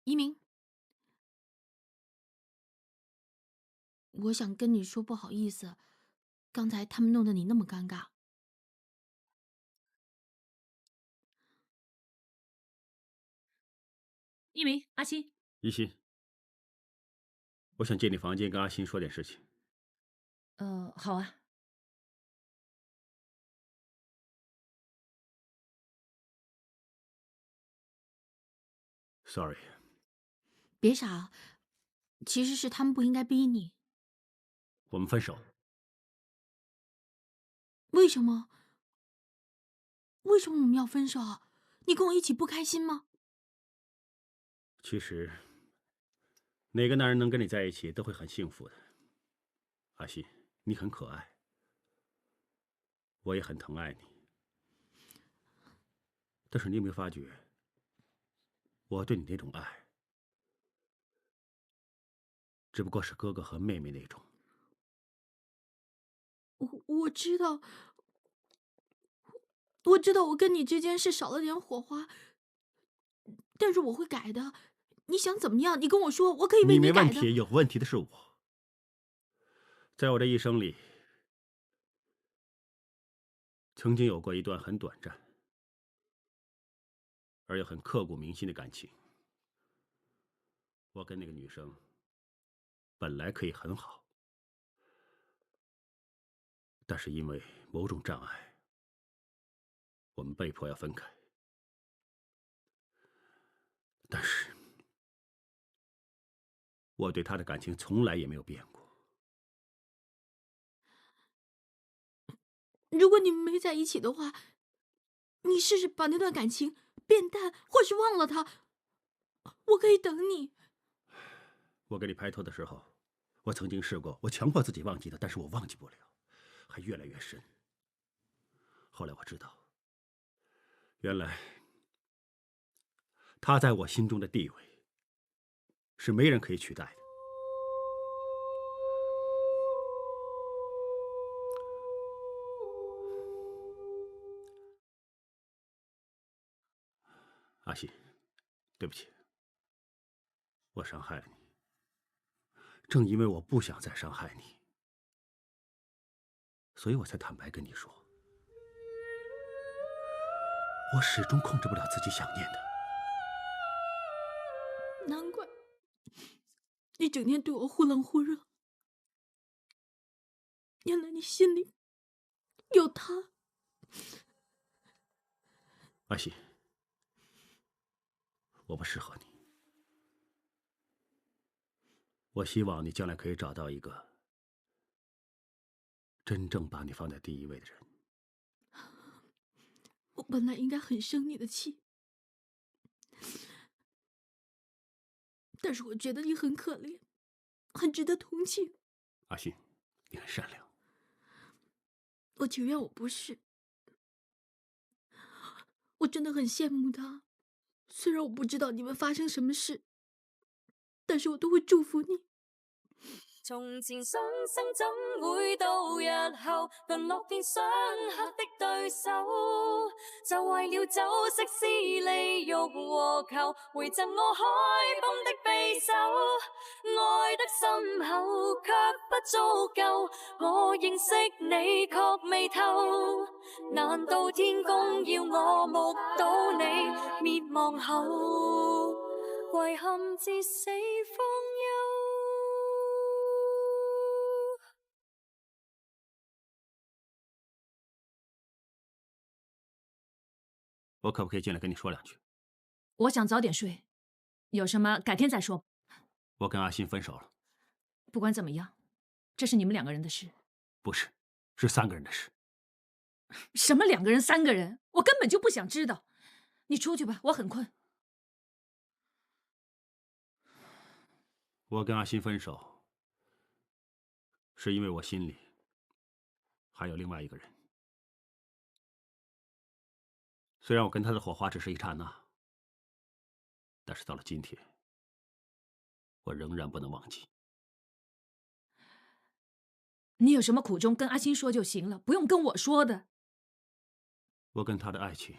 一鸣，我想跟你说不好意思，刚才他们弄得你那么尴尬。一鸣，阿星，一心，我想进你房间跟阿欣说点事情。好啊。Sorry，别傻，其实是他们不应该逼你。我们分手。为什么？为什么我们要分手？你跟我一起不开心吗？其实，哪个男人能跟你在一起都会很幸福的。阿欣，你很可爱，我也很疼爱你。但是你有没有发觉，我对你那种爱，只不过是哥哥和妹妹那种。我知道，我知道，我跟你之间是少了点火花，但是我会改的。你想怎么样？你跟我说，我可以为你没问改的。题，有问题的是我。在我的一生里，曾经有过一段很短暂而又很刻骨铭心的感情。我跟那个女生本来可以很好，但是因为某种障碍，我们被迫要分开。但是，我对她的感情从来也没有变过。如果你们没在一起的话，你试试把那段感情变淡，或是忘了它。我可以等你。我给你拍拖的时候，我曾经试过，我强迫自己忘记他，但是我忘记不了，还越来越深。后来我知道，原来他在我心中的地位是没人可以取代的。阿信，对不起，我伤害了你。正因为我不想再伤害你，所以我才坦白跟你说，我始终控制不了自己想念的。难怪你整天对我忽冷忽热，原来你心里有他。阿信，我不适合你。我希望你将来可以找到一个真正把你放在第一位的人。我本来应该很生你的气，但是我觉得你很可怜，很值得同情。阿信，你很善良。我情愿我不是，我真的很羡慕他。虽然我不知道你们发生什么事，但是我都会祝福你。从前相生怎会到日后沦落变相克的对手？就为了酒色私利欲和求，回赠我海崩的匕首。爱得深厚却不足够，我认识你却未透。难道天公要我目睹你灭亡后，遗憾至死方休？我可不可以进来跟你说两句？我想早点睡，有什么改天再说。我跟阿信分手了。不管怎么样，这是你们两个人的事。不是，是3个人的事。什么2个人、3个人，我根本就不想知道。你出去吧，我很困。我跟阿信分手，是因为我心里还有另外一个人。虽然我跟他的火花只是一刹那，但是到了今天，我仍然不能忘记。你有什么苦衷跟阿星说就行了，不用跟我说的。我跟他的爱情，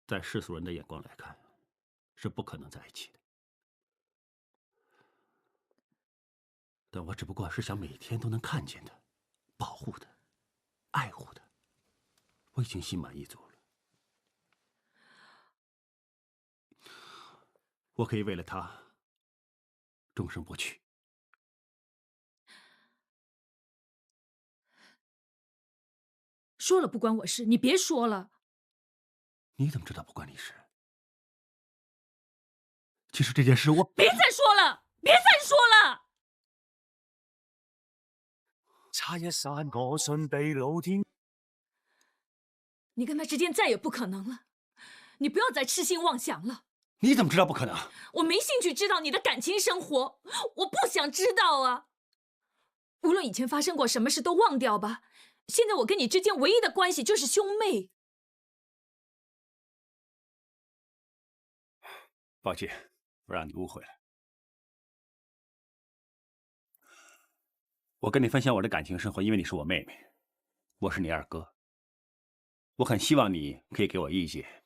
在世俗人的眼光来看，是不可能在一起的。但我只不过是想每天都能看见他，保护他，爱护他。我已经心满意足了。我可以为了他终生不娶。说了不关我事，你别说了。你怎么知道不关你事？其实这件事我……别再说了，别再说了。差一刹我信地老天。你跟他之间再也不可能了，你不要再痴心妄想了。你怎么知道不可能？我没兴趣知道你的感情生活，我不想知道啊。无论以前发生过什么事都忘掉吧。现在我跟你之间唯一的关系就是兄妹。抱歉，我让你误会了。我跟你分享我的感情生活，因为你是我妹妹，我是你二哥。我很希望你可以给我意见，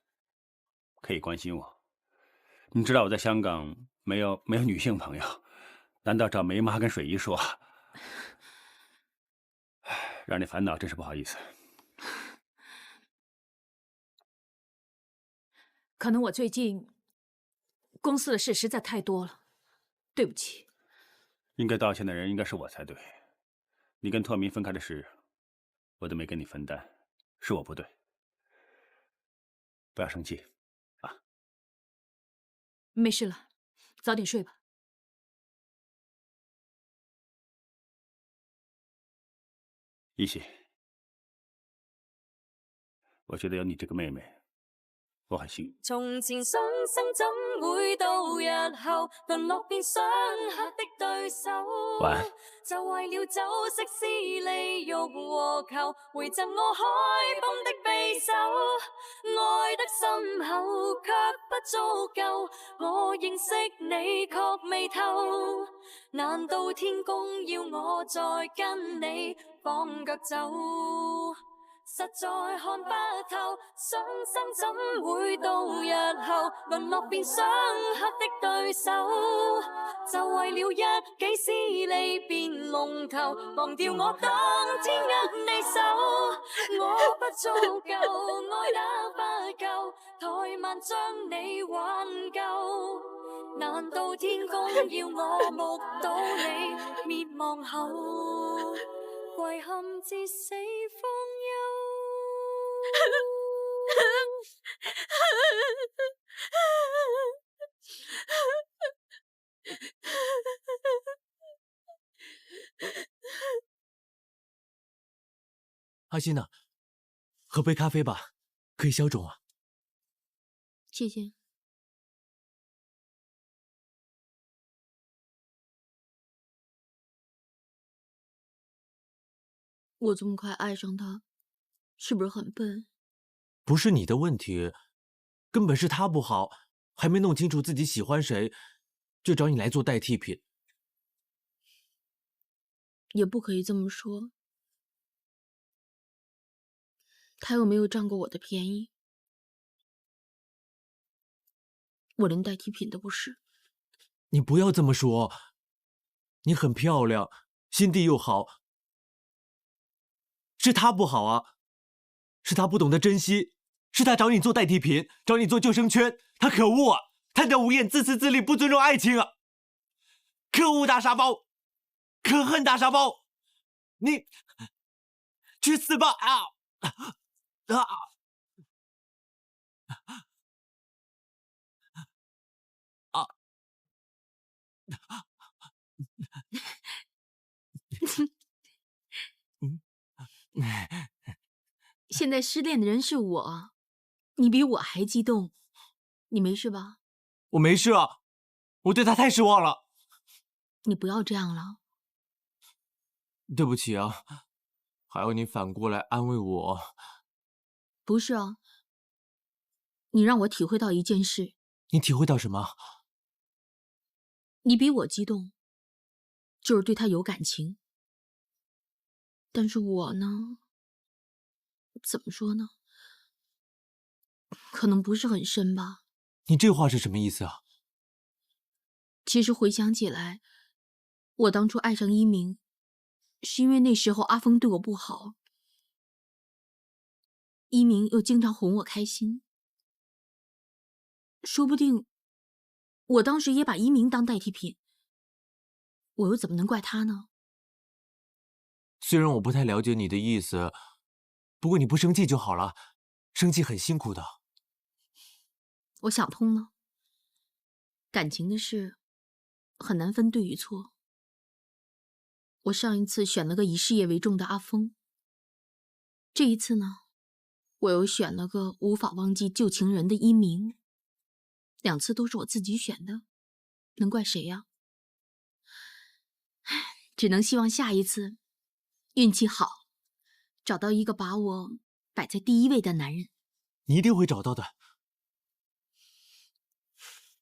可以关心我。你知道我在香港没有女性朋友，难道找梅妈跟水姨说？让你烦恼，真是不好意思。可能我最近公司的事实在太多了，对不起。应该道歉的人应该是我才对。你跟拓明分开的事，我都没跟你分担，是我不对。不要生气，啊。没事了，早点睡吧。一喜，我觉得有你这个妹妹，我很幸运。從前相生怎會到日後淪落變相克的對手？晚安。就為了酒色私利欲和求，回贈我海崩的匕首，愛得深厚卻不足夠，我認識你確未透，難道天公要我再跟你放腳走？實在看不透，相生怎會到日後淪落變相克的對手？就為了一己私利變龍頭，忘掉我當天握你手。我不足夠，愛得不夠，怠慢將你挽救。難道天公要我目睹你滅亡後，遺憾至死方休？阿欣呢？喝杯咖啡吧，可以消肿啊。谢谢。我这么快爱上他，是不是很笨？不是你的问题，根本是他不好，还没弄清楚自己喜欢谁，就找你来做代替品。也不可以这么说。他又没有占过我的便宜，我连代替品都不是。你不要这么说，你很漂亮，心地又好，是他不好啊，是他不懂得珍惜，是他找你做代替品，找你做救生圈，他可恶啊，贪得无厌，自私自利，不尊重爱情啊！可恶大傻包，可恨大傻包，你去死吧！啊！啊！啊！现在失恋的人是我，你比我还激动，你没事吧？我没事啊，我对他太失望了。你不要这样了。对不起啊，还要你反过来安慰我。不是啊，你让我体会到一件事。你体会到什么？你比我激动，就是对他有感情。但是我呢，怎么说呢？可能不是很深吧。你这话是什么意思啊？其实回想起来，我当初爱上一鸣，是因为那时候阿峰对我不好，一鸣又经常哄我开心。说不定我当时也把一鸣当代替品，我又怎么能怪他呢？虽然我不太了解你的意思，不过你不生气就好了，生气很辛苦的。我想通了，感情的事很难分对与错。我上一次选了个以事业为重的阿峰，这一次呢，我又选了个无法忘记旧情人的一鸣。2次都是我自己选的，能怪谁呀？只能希望下一次运气好，找到一个把我摆在第1位的男人。你一定会找到的。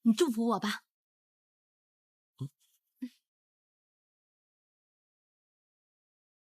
你祝福我吧。